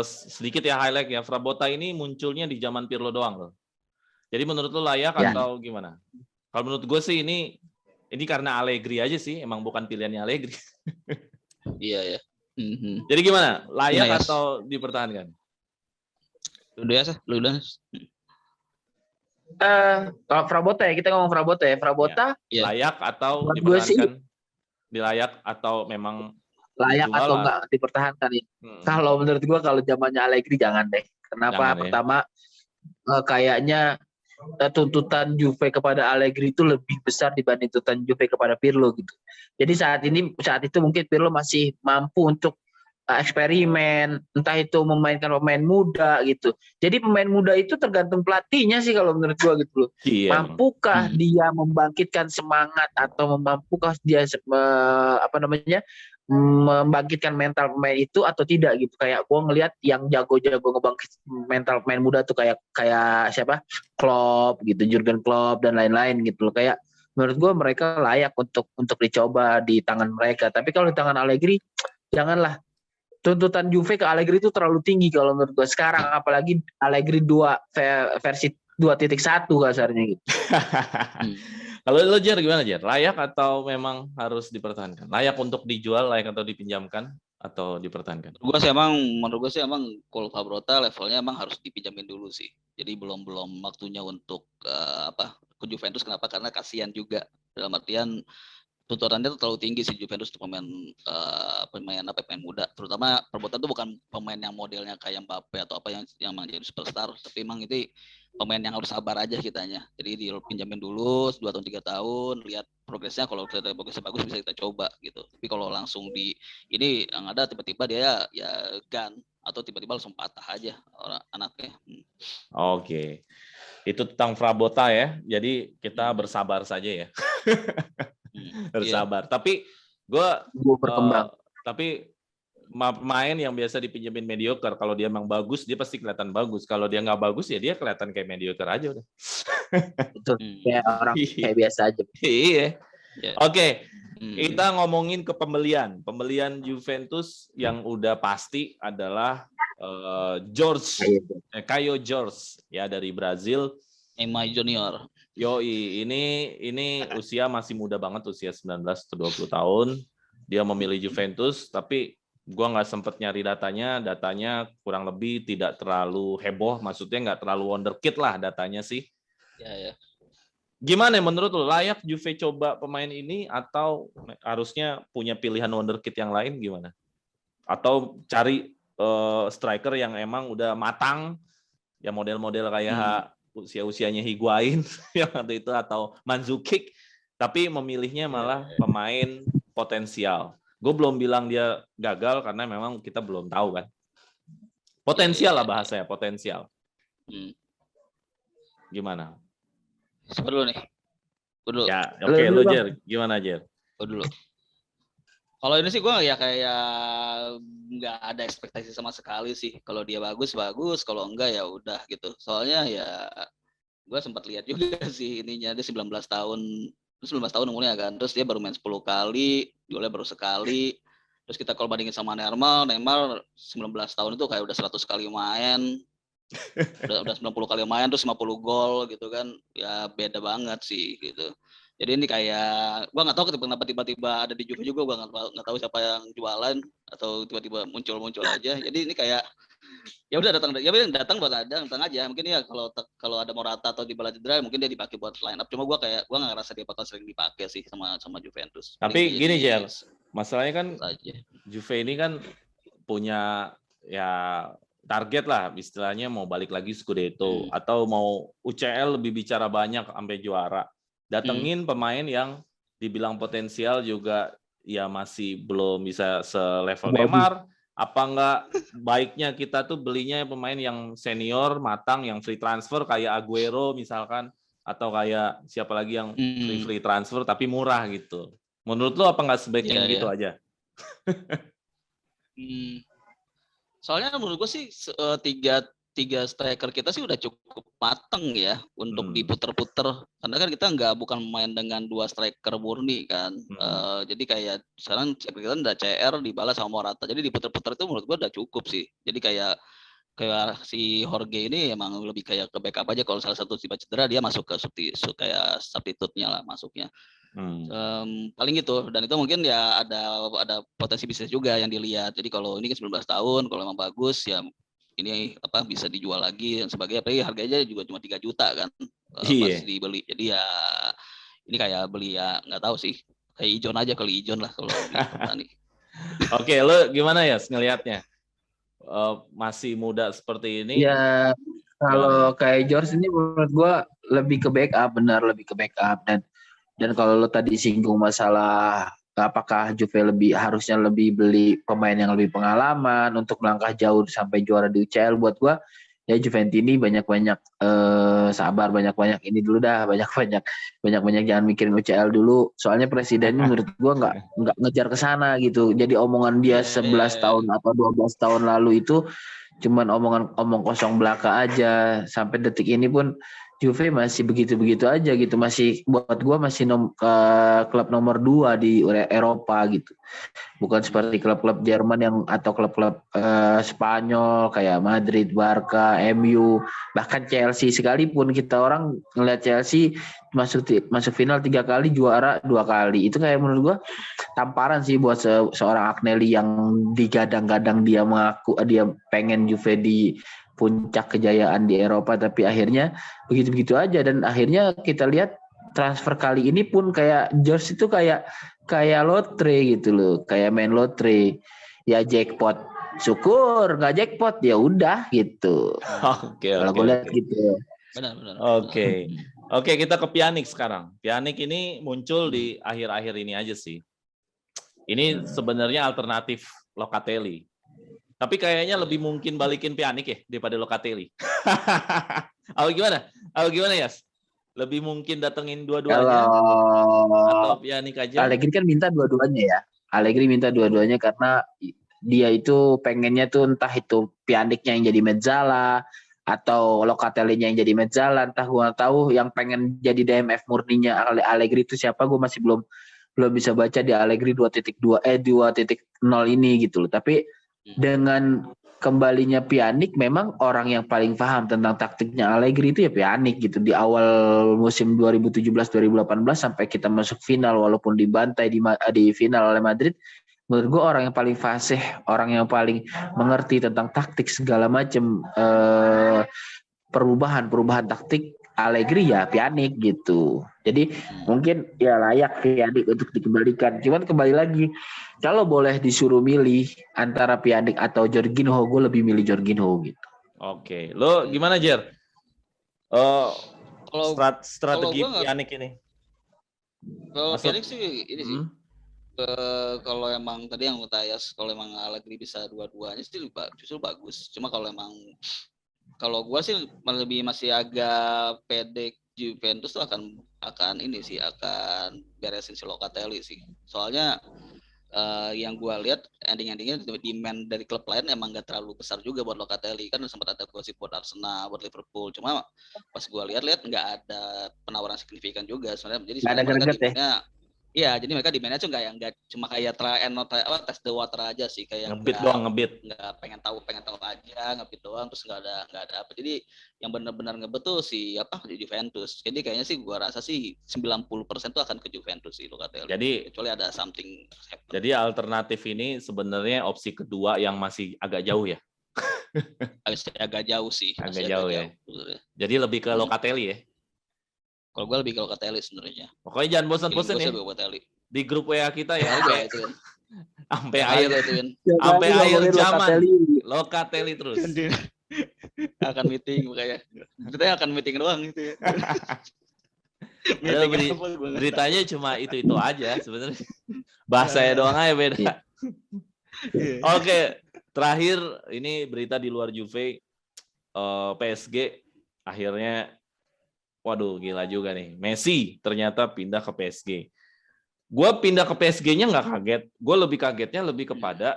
sedikit ya highlight ya. Frabotta ini munculnya di zaman Pirlo doang loh. Jadi menurut lo layak atau gimana? Kalau menurut gue sih ini karena Allegri aja sih, emang bukan pilihannya Allegri. Iya ya. Jadi gimana? Layak atau dipertahankan? Lu udah. Kalau Frabotta ya, kita ngomong Frabotta ya. Frabotta layak atau dipertahankan? Dilayak atau memang layak atau enggak dipertahankan ya? Kalau menurut gua kalau zamannya Allegri jangan deh. Kenapa? Pertama kayaknya tuntutan Juve kepada Allegri itu lebih besar dibanding tuntutan Juve kepada Pirlo gitu. Jadi saat itu mungkin Pirlo masih mampu untuk eksperimen, entah itu memainkan pemain muda gitu. Jadi pemain muda itu tergantung pelatihnya sih kalau menurut gua gitu loh. Mampukah dia membangkitkan semangat atau mampukah dia membangkitkan mental pemain itu atau tidak gitu. Kayak gua ngelihat yang jago-jago ngebangkit mental pemain muda tuh kayak siapa? Klopp gitu, Jurgen Klopp dan lain-lain gitu loh. Kayak menurut gua mereka layak untuk dicoba di tangan mereka. Tapi kalau di tangan Allegri janganlah. tuntutan Juve ke Allegri itu terlalu tinggi kalau menurut gue sekarang, apalagi Allegri versi 2.1 kasarnya gitu. Kalau lo Jer gimana Jer? Layak atau memang harus dipertahankan? Layak untuk dijual, layak atau dipinjamkan atau dipertahankan? Menurut gue sih emang Cole Fabrota levelnya emang harus dipinjamin dulu sih. Jadi belum waktunya untuk ke Juventus. Kenapa? Karena kasihan juga, dalam artian tuntutannya itu terlalu tinggi sih Juventus untuk pemain muda. Terutama Fabrota itu bukan pemain yang modelnya kayak Mbappe atau apa yang menjadi superstar, tapi emang itu pemain yang harus sabar aja kitanya. Jadi dipinjamin dulu 2 tahun 3 tahun, lihat progresnya. Kalau progresnya bagus bisa kita coba gitu. Tapi kalau langsung ini yang ada tiba-tiba dia ya gun atau tiba-tiba langsung patah aja orang anaknya. Oke. Itu tentang Frabotta ya. Jadi kita bersabar saja ya. Bersabar. Tapi gue berkembang. Tapi pemain yang biasa dipinjemin mediocre, kalau dia emang bagus, dia pasti kelihatan bagus. Kalau dia nggak bagus, ya dia kelihatan kayak mediocre aja udah. Betul. Kayak orang kayak biasa aja. Iya. Oke. Kita ngomongin ke pembelian. Pembelian Juventus yang udah pasti adalah Caio Jorge ya dari Brazil. Neymar Junior. Yoi, ini usia masih muda banget, usia 19 atau 20 tahun. Dia memilih Juventus, tapi gua nggak sempet nyari datanya kurang lebih tidak terlalu heboh, maksudnya nggak terlalu wonderkid lah datanya sih. Ya. Gimana menurut lo, layak Juve coba pemain ini atau harusnya punya pilihan wonderkid yang lain gimana? Atau cari striker yang emang udah matang, ya model-model kayak usia-usianya Higuain yang waktu itu atau Mandzukic, tapi memilihnya malah pemain potensial. Gue belum bilang dia gagal karena memang kita belum tahu kan. Potensial lah bahasanya, potensial. Gimana? Siapa dulu nih? Gue dulu. Ya, oke, lu Jer. Gimana Jer? Gue dulu. Kalau ini sih gue ya kayak nggak ada ekspektasi sama sekali sih. Kalau dia bagus, kalau enggak ya udah gitu. Soalnya ya gue sempat lihat juga sih ininya, dia 19 tahun umurnya kan. Terus dia baru main 10 kali, jualnya baru sekali. Terus kita kalau bandingin sama Neymar 19 tahun itu kayak udah 100 kali main. udah 90 kali main terus 50 gol gitu kan. Ya beda banget sih gitu. Jadi ini kayak gue nggak tahu kenapa tiba-tiba ada di Juve juga, gue nggak tahu siapa yang jualan atau tiba-tiba muncul aja. Jadi ini kayak ya udah datang aja. Mungkin ya kalau ada Morata atau Dybala cedera mungkin dia dipakai buat line up. Cuma gue nggak ngerasa dia bakal sering dipakai sih sama Juventus. Tapi gini Jer, masalahnya kan Juve ini kan punya ya target lah, istilahnya mau balik lagi Scudetto atau mau UCL lebih bicara banyak sampai juara. Datengin pemain yang dibilang potensial juga ya masih belum bisa selevel Neymar. Apa enggak baiknya kita tuh belinya pemain yang senior, matang, yang free transfer kayak Aguero misalkan, atau kayak siapa lagi yang free transfer tapi murah gitu. Menurut lo apa enggak sebaiknya gitu aja? Soalnya menurut gue sih tiga striker kita sih udah cukup mateng ya untuk diputer-puter, karena kan kita bukan main dengan 2 striker murni kan. Jadi kayak sekarang kita udah CR, Dybala sama Morata, jadi diputer-puter itu menurut gua udah cukup sih. Jadi kayak si Jorge ini emang lebih kayak ke backup aja, kalau salah satu tiba cedera dia masuk ke kayak substitute-nya lah masuknya. Paling gitu, dan itu mungkin ya ada potensi bisnis juga yang dilihat. Jadi kalau ini kan 19 tahun, kalau emang bagus ya ini bisa dijual lagi dan sebagainya. Tapi harganya juga cuma 3 juta kan pas dibeli. Jadi ya ini kayak beli ya nggak tahu sih, kayak Ijon aja, kali Ijon lah kalau Petani. Oke, lo gimana ya ngelihatnya? Masih muda seperti ini? Ya kalau kayak George ini menurut gua lebih ke backup, lebih ke backup. Dan kalau lo tadi singgung masalah apakah Juve harusnya lebih beli pemain yang lebih pengalaman untuk melangkah jauh sampai juara di UCL, buat gua ya Juventini banyak-banyak sabar, banyak-banyak ini dulu dah, banyak-banyak jangan mikirin UCL dulu. Soalnya presiden menurut gua nggak ngejar ke sana gitu. Jadi omongan dia 11 tahun atau 12 tahun lalu itu cuman omong kosong belaka aja. Sampai detik ini pun Juve masih begitu-begitu aja gitu, masih buat gua masih klub nomor 2 di Eropa gitu. Bukan seperti klub-klub Jerman yang atau klub-klub Spanyol kayak Madrid, Barca, MU, bahkan Chelsea sekalipun kita orang ngeliat Chelsea masuk final 3 kali, juara 2 kali. Itu kayak menurut gua tamparan sih buat seorang Agnelli yang digadang-gadang dia mengaku dia pengen Juve di puncak kejayaan di Eropa, tapi akhirnya begitu-begitu aja. Dan akhirnya kita lihat transfer kali ini pun kayak George itu kayak lotre gitu loh, kayak main lotre, ya jackpot syukur, nggak jackpot ya udah gitu. Kalau gue lihat gitu. Benar. Oke, kita ke Pjanic sekarang. Pjanic ini muncul di akhir-akhir ini aja sih. Ini sebenarnya alternatif Locatelli. Tapi kayaknya lebih mungkin balikin Pjanic ya daripada Locatelli. Gimana Yas? Lebih mungkin datengin dua-duanya atau Pjanic aja? Allegri kan minta dua-duanya ya. Allegri minta dua-duanya karena dia itu pengennya tuh entah itu Pjanic-nya yang jadi mezzala atau Locatelli-nya yang jadi mezzala. Entah gua tahu yang pengen jadi DMF murninya Allegri itu siapa, gua masih belum bisa baca di Allegri 2.0 ini gitu loh. Tapi dengan kembalinya Pjanic, memang orang yang paling paham tentang taktiknya Allegri itu ya Pjanic gitu. Di awal musim 2017-2018 sampai kita masuk final walaupun dibantai di final oleh Madrid, menurut gue orang yang paling fasih, orang yang paling mengerti tentang taktik segala macam perubahan taktik Allegri ya Pjanic gitu. Jadi mungkin ya layak Pjanic untuk dikembalikan. Cuman kembali lagi, kalau boleh disuruh milih antara Pjanic atau Jorginho, gue lebih milih Jorginho gitu. Oke, lo gimana Jer? Strategi Pjanic ini? Kalau Pjanic sih ini sih. Kalau emang tadi yang Matayas, kalau emang Allegri bisa dua-duanya sih justru bagus. Cuma kalau gue sih masih agak pede Juventus tuh akan beresin si Locatelli sih. Soalnya yang gue lihat endingnya demand dari klub lain emang gak terlalu besar juga buat Locatelli. Kan sempat ada gosip buat Arsenal, buat Liverpool. Cuma pas gue lihat nggak ada penawaran signifikan juga sebenarnya. Jadi sebenarnya mereka iya, jadi mereka demandnya tuh nggak cuma kayak tes the water aja sih, kayak ngebit, nggak pengen tahu aja, ngebit doang, terus nggak ada apa. Jadi yang benar-benar ngebet tuh di Juventus. Jadi kayaknya sih gua rasa sih 90% tuh akan ke Juventus sih Locatelli. Jadi kecuali ada something happen. Jadi alternatif ini sebenarnya opsi kedua yang masih agak jauh ya. agak jauh sih. Agak jauh ya. Jadi lebih ke Locatelli ya. Kalau gue lebih ke Locatelli sebenarnya. Pokoknya jangan bosan-bosan ya. Di grup WA kita ya. Sampai akhir zaman. Locatelli terus. Akan meeting makanya. Kita akan meeting doang gitu ya. Beritanya cuma itu aja sebenarnya. Bahasanya doang aja beda. Oke, terakhir ini berita di luar Juve, PSG akhirnya. Waduh, gila juga nih. Messi ternyata pindah ke PSG. Gue pindah ke PSG-nya nggak kaget. Gue lebih kagetnya kepada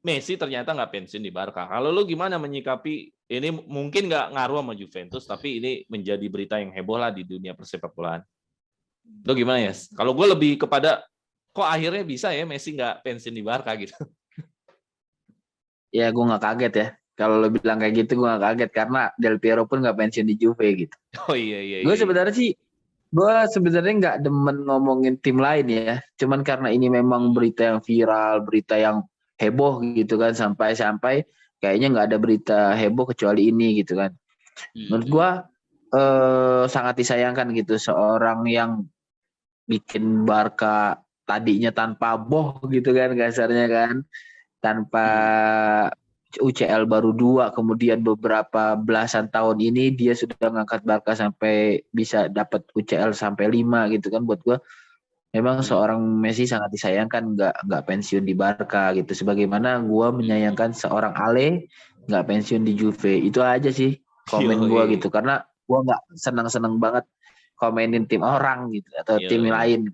Messi ternyata nggak pensiun di Barca. Kalau lu gimana menyikapi ini? Mungkin nggak ngaruh sama Juventus, tapi ini menjadi berita yang heboh lah di dunia persepak bolaan. Lu gimana ya? Kalau gue lebih kepada kok akhirnya bisa ya Messi nggak pensiun di Barca gitu. Ya gue nggak kaget ya. Kalau lo bilang kayak gitu gue gak kaget karena Del Piero pun gak pensiun di Juve gitu. Oh iya. Gue sebenarnya nggak demen ngomongin tim lain ya. Cuman karena ini memang berita yang viral, berita yang heboh gitu kan, sampai kayaknya nggak ada berita heboh kecuali ini gitu kan. Menurut gue sangat disayangkan gitu seorang yang bikin Barca tadinya tanpa boh gitu kan kasarnya kan, tanpa UCL baru 2, kemudian beberapa belasan tahun ini dia sudah ngangkat Barca sampai bisa dapat UCL sampai 5 gitu kan. Buat gue memang seorang Messi sangat disayangkan nggak pensiun di Barca gitu, sebagaimana gue menyayangkan seorang Ale nggak pensiun di Juve. Itu aja sih komen gue gitu, karena gue nggak senang banget komenin tim orang gitu atau tim lain.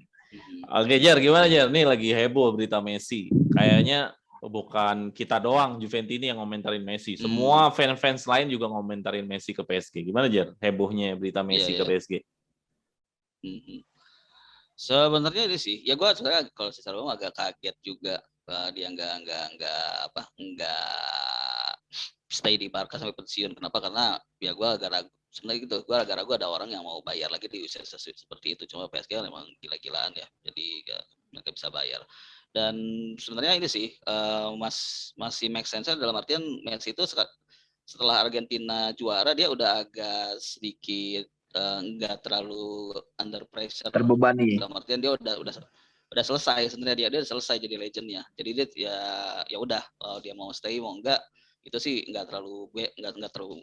Oke Jar, gimana Jar? Nih lagi heboh berita Messi. Kayaknya bukan kita doang Juventini yang ngomentarin Messi. Semua fans lain juga ngomentarin Messi ke PSG. Gimana Jer? Hebohnya berita Messi ke PSG. Sebenarnya ini sih, ya gue sebenarnya kalau secara umum agak kaget juga dia nggak stay di Barca sampai pensiun. Kenapa? Karena ya gue agak ragu. Sebenarnya gitu, gue agak ragu ada orang yang mau bayar lagi di usia seperti itu. Cuma PSG memang gila-gilaan ya, jadi mereka bisa bayar. Dan sebenarnya ini sih masih make sense dalam artian Messi itu setelah Argentina juara dia udah agak sedikit nggak terlalu under pressure, terbebani. Dalam artian dia udah selesai sebenarnya, dia selesai jadi legendnya. Jadi dia ya udah dia mau stay mau enggak itu sih nggak terlalu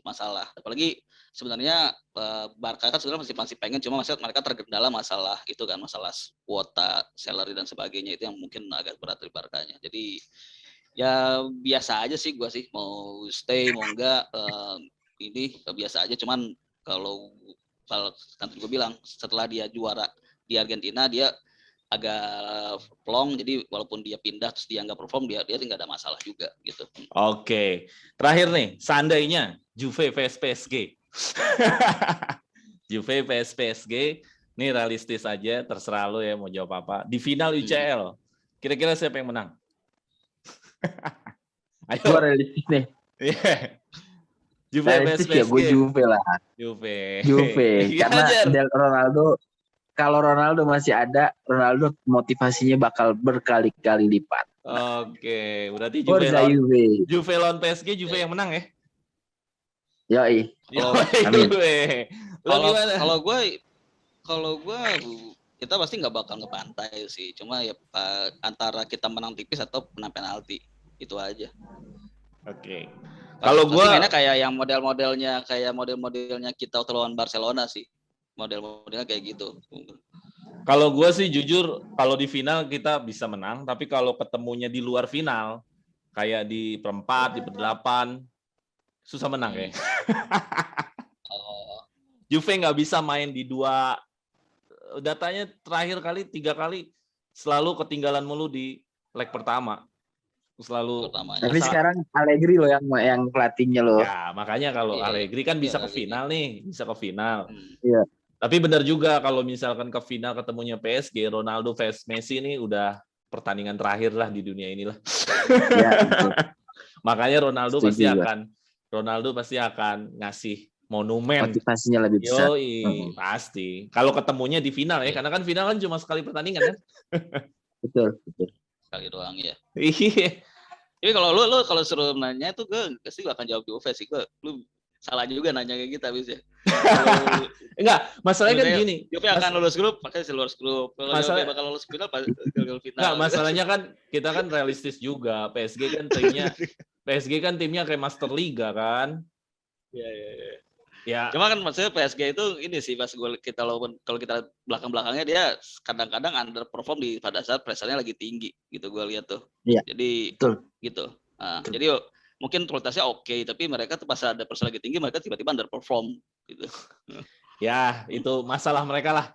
masalah. Apalagi sebenarnya Barca kan sebenarnya masih pengen, cuma mereka tergendala masalah itu kan, masalah kuota, salary dan sebagainya, itu yang mungkin agak berat dari Barkanya. Jadi ya biasa aja sih gue sih, mau stay mau enggak ini biasa aja. Cuman kalau kan gue bilang setelah dia juara di Argentina dia agak plong, jadi walaupun dia pindah terus dia nggak perform, dia nggak ada masalah juga gitu. Oke, terakhir nih, seandainya Juve vs PSG, Juve vs PSG, ini realistis aja, terserah lo ya mau jawab apa. Di final UCL, kira-kira siapa yang menang? Ayo. Gue realistis nih. Juve vs PSG. Ya gue Juve lah. Juve. Karena Ronaldo, kalau Ronaldo masih ada, Ronaldo motivasinya bakal berkali-kali lipat. Oke, berarti Juve lawan PSG, Juve yang menang ya? Yoi. Kalau gue kita pasti nggak bakal ngebantai sih. Cuma ya antara kita menang tipis atau menang penalti, itu aja. Oke. Kalau gue mainnya kayak yang model-modelnya kita lawan Barcelona sih. Model-modelnya kayak gitu. Kalau gue sih jujur, kalau di final kita bisa menang, tapi kalau ketemunya di luar final, kayak di perempat, di perdelapan, susah menang ya. Juve nggak bisa main di dua, datanya terakhir kali 3 kali selalu ketinggalan mulu di leg pertama. Selalu. Tapi sekarang Allegri loh yang pelatihnya loh. Ya makanya kalau Allegri kan bisa ke final nih, bisa ke final. Iya. Tapi benar juga kalau misalkan ke final ketemunya PSG, Ronaldo vs Messi ini udah pertandingan terakhir lah di dunia inilah. Ya, makanya Ronaldo pasti akan ngasih monumen. Motivasinya lebih besar. Pasti. Kalau ketemunya di final ya, karena kan final kan cuma sekali pertandingan kan. Betul. Sekali doang ya. Iya. Tapi kalau lu kalau suruh nanya itu gue pasti akan jawab Juve sih. Lu salah juga nanya kayak gitu habis ya. Enggak, masalahnya kan gini. Juve akan lulus grup, pakai lolos grup. Kalau Juve bakal lulus final, gagal final. Enggak, masalahnya kan kita kan realistis juga. PSG kan timnya kayak Master Liga kan. Iya. Ya. Cuma kan maksudnya PSG itu ini sih pas kalau kita belakang-belakangnya dia kadang-kadang underperform pada saat pressure-nya lagi tinggi gitu gue lihat tuh. Iya. Jadi betul. Gitu. Nah, jadi mungkin kualitasnya oke, tapi mereka tuh pas ada pressure lagi tinggi mereka tiba-tiba underperform gitu. Ya, itu masalah mereka lah.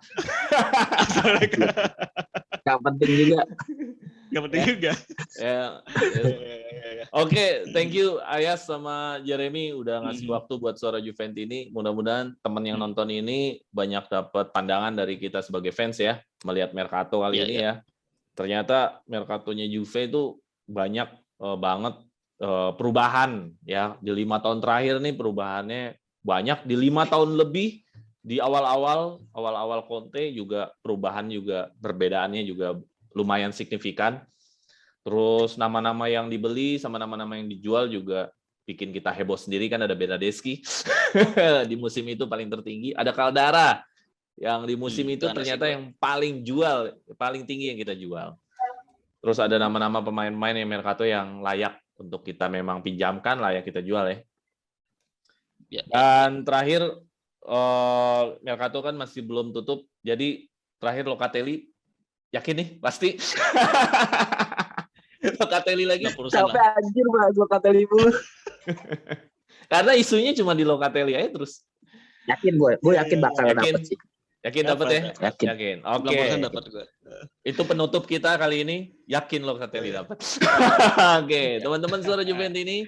Gak penting juga. Ya. Oke, thank you Ayas sama Jeremy udah ngasih waktu buat Suara Juventini. Mudah-mudahan teman yang nonton ini banyak dapat pandangan dari kita sebagai fans ya, melihat Mercato kali ini ya. Ternyata Mercatonya Juve itu banyak banget perubahan ya. Di 5 tahun terakhir nih perubahannya banyak. Di 5 tahun lebih di awal-awal Conte juga perubahan juga perbedaannya juga lumayan signifikan. Terus nama-nama yang dibeli sama nama-nama yang dijual juga bikin kita heboh sendiri kan. Ada Bernardeschi di musim itu paling tertinggi. Ada Caldara yang di musim itu ternyata yang paling tinggi yang kita jual. Terus ada nama-nama pemain-pemain yang Mercato yang layak untuk kita memang pinjamkan, layak kita jual ya. Dan terakhir Mercato kan masih belum tutup. Jadi terakhir Locatelli, yakin nih pasti. Locatelli lagi. Sampai anjir bahas Locatelli mulu. Karena isunya cuma di Locatelli aja terus. Yakin gue yakin bakal dapet sih. Yakin dapat ya? Yakin. Yakin. Oke. 90% dapat gue. Itu penutup kita kali ini. Yakin lo Fratelli dapat. Oke, teman-teman Suara Juventini,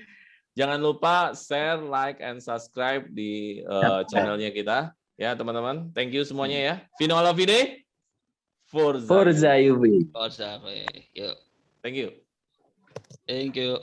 jangan lupa share, like, and subscribe di channelnya kita. Ya, teman-teman. Thank you semuanya ya. Fino alla fide. Forza Juve. Forza, yuk. Thank you. Thank you.